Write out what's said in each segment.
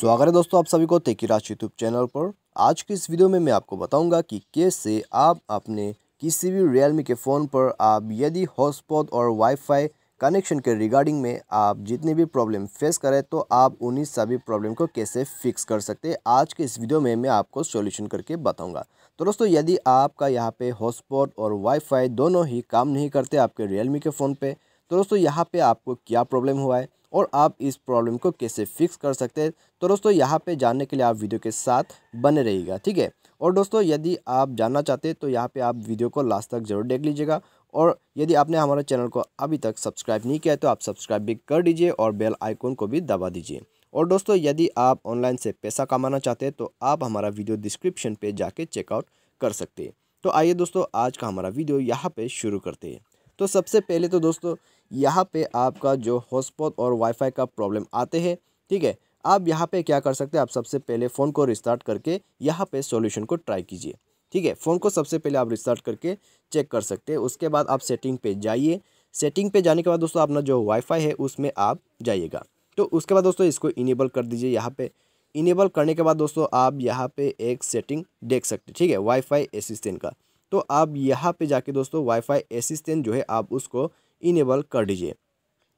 स्वागत है दोस्तों आप सभी को टेकीराज यूट्यूब चैनल पर। आज की इस वीडियो में मैं आपको बताऊंगा कि कैसे आप अपने किसी भी रियलमी के फ़ोन पर आप यदि हॉटस्पॉट और वाईफाई कनेक्शन के रिगार्डिंग में आप जितनी भी प्रॉब्लम फेस करें तो आप उन्हीं सभी प्रॉब्लम को कैसे फिक्स कर सकते हैं। आज के इस वीडियो में मैं आपको सॉल्यूशन करके बताऊंगा। तो दोस्तों यदि आपका यहाँ पे हॉटस्पॉट और वाईफाई दोनों ही काम नहीं करते आपके रियलमी के फ़ोन पे, तो दोस्तों यहाँ पे आपको क्या प्रॉब्लम हुआ है और आप इस प्रॉब्लम को कैसे फिक्स कर सकते हैं, तो दोस्तों यहाँ पे जानने के लिए आप वीडियो के साथ बने रहिएगा, ठीक है। और दोस्तों यदि आप जानना चाहते हैं तो यहाँ पे आप वीडियो को लास्ट तक जरूर देख लीजिएगा। और यदि आपने हमारे चैनल को अभी तक सब्सक्राइब नहीं किया है तो आप सब्सक्राइब भी कर दीजिए और बेल आइकन को भी दबा दीजिए। और दोस्तों यदि आप ऑनलाइन से पैसा कमाना चाहते हैं तो आप हमारा वीडियो डिस्क्रिप्शन पे जाके चेकआउट कर सकते हैं। तो आइए दोस्तों आज का हमारा वीडियो यहाँ पे शुरू करते हैं। तो सबसे पहले तो दोस्तों यहाँ पे आपका जो हॉटस्पॉट और वाईफाई का प्रॉब्लम आते हैं, ठीक है, आप यहाँ पे क्या कर सकते हैं, आप सबसे पहले फ़ोन को रिस्टार्ट करके यहाँ पे सॉल्यूशन को ट्राई कीजिए, ठीक है। फ़ोन को सबसे पहले आप रिस्टार्ट करके चेक कर सकते हैं। उसके बाद आप सेटिंग पे जाइए। सेटिंग पे जाने के बाद दोस्तों अपना जो वाईफाई है उसमें आप जाइएगा। तो उसके बाद दोस्तों इसको इनेबल कर दीजिए। यहाँ पे इनेबल करने के बाद दोस्तों आप यहाँ पे एक सेटिंग देख सकते हैं, ठीक है, वाईफाई असिस्टेंट का। तो आप यहाँ पे जाके दोस्तों वाईफाई असिस्टेंट जो है आप उसको इनेबल कर दीजिए।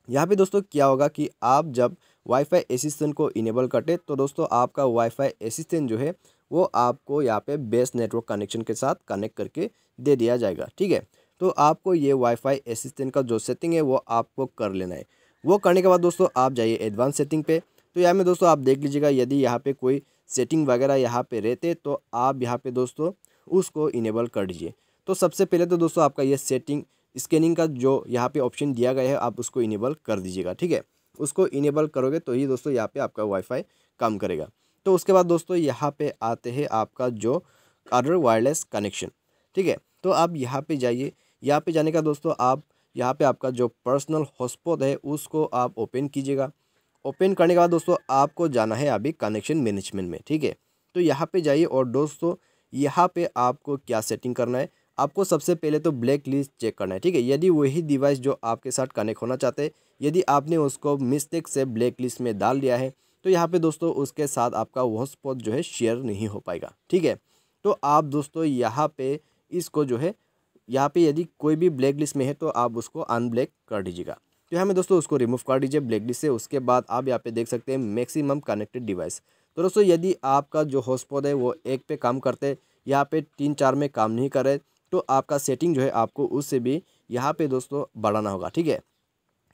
यहाँ पे दोस्तों क्या होगा कि आप जब वाईफाई असिस्टेंट को इनेबल करते तो दोस्तों आपका वाईफाई असिस्टेंट जो है वो आपको यहाँ पे बेस्ट नेटवर्क कनेक्शन के साथ कनेक्ट करके दे दिया जाएगा, ठीक है। तो आपको ये वाईफाई असिस्टेंट का जो सेटिंग है वो आपको कर लेना है। वो करने के बाद दोस्तों आप जाइए एडवांस सेटिंग पे। तो यहाँ में दोस्तों आप देख लीजिएगा यदि यहाँ पे कोई सेटिंग वगैरह यहाँ पे रहते तो आप यहाँ पे दोस्तों उसको इनेबल कर दीजिए। तो सबसे पहले तो दोस्तों आपका ये सेटिंग स्कैनिंग का जो यहाँ पे ऑप्शन दिया गया है आप उसको इनेबल कर दीजिएगा, ठीक है। उसको इनेबल करोगे तो ही दोस्तों यहाँ पे आपका वाईफाई काम करेगा। तो उसके बाद दोस्तों यहाँ पे आते हैं आपका जो अदर वायरलेस कनेक्शन, ठीक है। तो आप यहाँ पे जाइए। यहाँ पे जाने का दोस्तों आप यहाँ पे आपका जो पर्सनल हॉटस्पॉट है उसको आप ओपन कीजिएगा। ओपन करने के बाद दोस्तों आपको जाना है अभी कनेक्शन मैनेजमेंट में, ठीक है। तो यहाँ पे जाइए और दोस्तों यहाँ पे आपको क्या सेटिंग करना है, आपको सबसे पहले तो ब्लैक लिस्ट चेक करना है, ठीक है। यदि वही डिवाइस जो आपके साथ कनेक्ट होना चाहते हैं यदि आपने उसको मिस्टेक से ब्लैक लिस्ट में डाल दिया है तो यहाँ पे दोस्तों उसके साथ आपका हॉटस्पॉट जो है शेयर नहीं हो पाएगा, ठीक है। तो आप दोस्तों यहाँ पे इसको जो है यहाँ पे यदि कोई भी ब्लैक लिस्ट में है तो आप उसको अनब्लैक कर दीजिएगा। तो यहाँ में दोस्तों उसको रिमूव कर दीजिए ब्लैक लिस्ट से। उसके बाद आप यहाँ पे देख सकते हैं मैक्सिमम कनेक्टेड डिवाइस। तो दोस्तों यदि आपका जो हॉटस्पॉट है वो एक पे काम करते यहाँ पे 3-4 में काम नहीं करे तो आपका सेटिंग जो है आपको उससे भी यहाँ पे दोस्तों बढ़ाना होगा, ठीक है।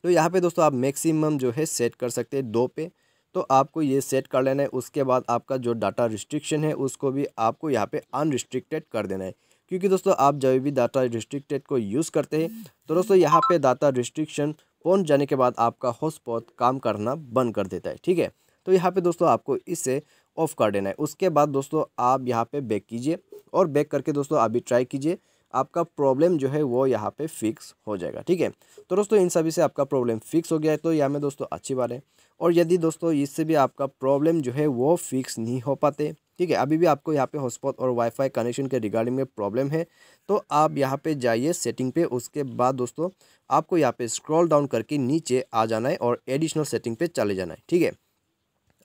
तो यहाँ पे दोस्तों आप मैक्सिमम जो है सेट कर सकते हैं 2 पे। तो आपको ये सेट कर लेना है। उसके बाद आपका जो डाटा रिस्ट्रिक्शन है उसको भी आपको यहाँ पे अनरिस्ट्रिक्टेड कर देना है, क्योंकि दोस्तों आप जब भी डाटा रिस्ट्रिक्टेड को यूज़ करते हैं तो दोस्तों यहाँ पे डाटा रिस्ट्रिक्शन पहुँच जाने के बाद आपका हॉटस्पॉट काम करना बंद कर देता है, ठीक है। तो यहाँ पे दोस्तों आपको इसे ऑफ कर देना है। उसके बाद दोस्तों आप यहाँ पे बैक कीजिए और बैक करके दोस्तों अभी ट्राई कीजिए, आपका प्रॉब्लम जो है वो यहाँ पे फिक्स हो जाएगा, ठीक है। तो दोस्तों इन सभी से आपका प्रॉब्लम फिक्स हो गया है तो यहाँ में दोस्तों अच्छी बात है। और यदि दोस्तों इससे भी आपका प्रॉब्लम जो है वो फिक्स नहीं हो पाते, ठीक है, अभी भी आपको यहाँ पे हॉटस्पॉट और वाईफाई कनेक्शन के रिगार्डिंग में प्रॉब्लम है, तो आप यहाँ पे जाइए सेटिंग पे। उसके बाद दोस्तों आपको यहाँ पे स्क्रॉल डाउन करके नीचे आ जाना है और एडिशनल सेटिंग पे चले जाना है, ठीक है।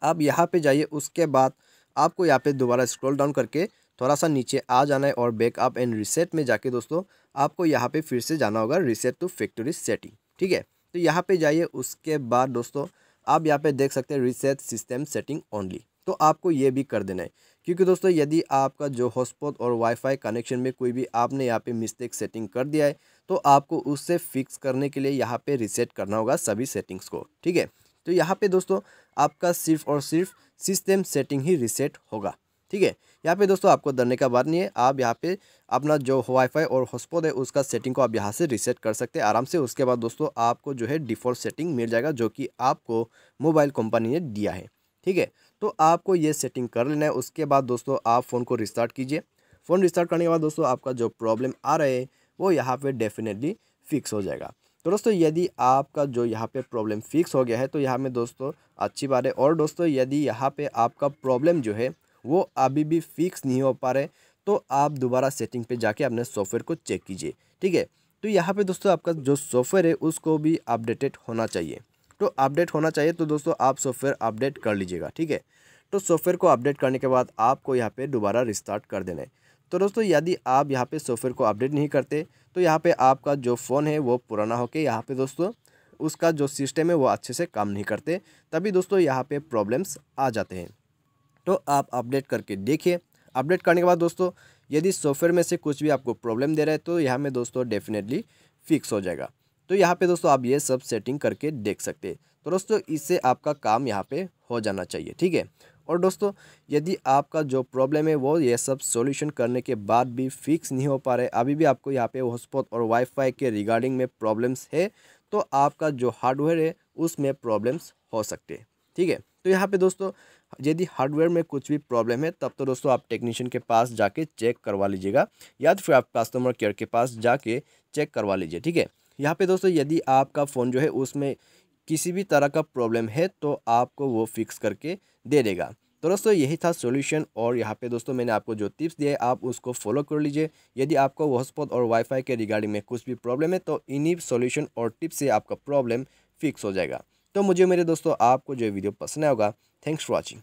आप यहाँ पे जाइए। उसके बाद आपको यहाँ पे दोबारा स्क्रॉल डाउन करके थोड़ा सा नीचे आ जाना है और बैकअप एंड रीसेट में जाके दोस्तों आपको यहाँ पे फिर से जाना होगा रीसेट टू फैक्ट्री सेटिंग, ठीक है। तो यहाँ पे जाइए। उसके बाद दोस्तों आप यहाँ पे देख सकते हैं रीसेट सिस्टम सेटिंग ओनली, तो आपको ये भी कर देना है, क्योंकि दोस्तों यदि आपका जो हॉटस्पॉट और वाईफाई कनेक्शन में कोई भी आपने यहाँ पे मिस्टेक सेटिंग कर दिया है तो आपको उससे फिक्स करने के लिए यहाँ पे रीसेट करना होगा सभी सेटिंग्स को, ठीक है। तो यहाँ पे दोस्तों आपका सिर्फ और सिर्फ सिस्टम सेटिंग ही रीसेट होगा, ठीक है। यहाँ पे दोस्तों आपको डरने का बात नहीं है। आप यहाँ पे अपना जो वाईफाई और हॉटस्पॉट है उसका सेटिंग को आप यहाँ से रीसेट कर सकते हैं आराम से। उसके बाद दोस्तों आपको जो है डिफ़ॉल्ट सेटिंग मिल जाएगा जो कि आपको मोबाइल कंपनी ने दिया है, ठीक है। तो आपको ये सेटिंग कर लेना है। उसके बाद दोस्तों आप फ़ोन को रिस्टार्ट कीजिए। फ़ोन रिस्टार्ट करने के बाद दोस्तों आपका जो प्रॉब्लम आ रहे हैं वो यहाँ पे डेफिनेटली फिक्स हो जाएगा। तो दोस्तों यदि आपका जो यहाँ पे प्रॉब्लम फिक्स हो गया है तो यहाँ में दोस्तों अच्छी बात है। और दोस्तों यदि यहाँ पे आपका प्रॉब्लम जो है वो अभी भी फिक्स नहीं हो पा रहे तो आप दोबारा सेटिंग पे जाके अपने सॉफ्टवेयर को चेक कीजिए, ठीक है। तो यहाँ पे दोस्तों आपका जो सॉफ्टवेयर है उसको भी अपडेटेड होना चाहिए। तो अपडेट होना चाहिए तो दोस्तों आप सॉफ्टवेयर अपडेट कर लीजिएगा, ठीक है। तो सॉफ्टवेयर को अपडेट करने के बाद आपको यहाँ पे दोबारा रिस्टार्ट कर देना है। तो दोस्तों यदि आप यहाँ पे सॉफ्टवेयर को अपडेट नहीं करते तो यहाँ पे आपका जो फ़ोन है वो पुराना होके यहाँ पे दोस्तों उसका जो सिस्टम है वो अच्छे से काम नहीं करते, तभी दोस्तों यहाँ पे प्रॉब्लम्स आ जाते हैं। तो आप अपडेट करके देखिए। अपडेट करने के बाद दोस्तों यदि सॉफ्टवेयर में से कुछ भी आपको प्रॉब्लम दे रहा है तो यहाँ में दोस्तों डेफिनेटली फिक्स हो जाएगा। तो यहाँ पे दोस्तों आप ये सब सेटिंग करके देख सकते हैं। तो दोस्तों इससे आपका काम यहाँ पे हो जाना चाहिए, ठीक है। और दोस्तों यदि आपका जो प्रॉब्लम है वो ये सब सॉल्यूशन करने के बाद भी फिक्स नहीं हो पा रहे, अभी भी आपको यहाँ पे हॉटस्पॉट और वाईफाई के रिगार्डिंग में प्रॉब्लम्स है, तो आपका जो हार्डवेयर है उसमें प्रॉब्लम्स हो सकते हैं, ठीक है। तो यहाँ पे दोस्तों यदि हार्डवेयर में कुछ भी प्रॉब्लम है तब तो दोस्तों आप टेक्नीशियन के पास जाके चेक करवा लीजिएगा, या तो फिर आप कस्टमर केयर के पास जाके चेक करवा लीजिए, ठीक है। यहाँ पे दोस्तों यदि आपका फ़ोन जो है उसमें किसी भी तरह का प्रॉब्लम है तो आपको वो फिक्स करके दे देगा। तो दोस्तों यही था सॉल्यूशन, और यहाँ पे दोस्तों मैंने आपको जो टिप्स दिए आप उसको फॉलो कर लीजिए। यदि आपको हॉटस्पॉट और वाईफाई के रिगार्डिंग में कुछ भी प्रॉब्लम है तो इन्हीं सॉल्यूशन और टिप्स से आपका प्रॉब्लम फिक्स हो जाएगा। तो मुझे मेरे दोस्तों आपको जो वीडियो पसंद आया होगा, थैंक्स फॉर वॉचिंग।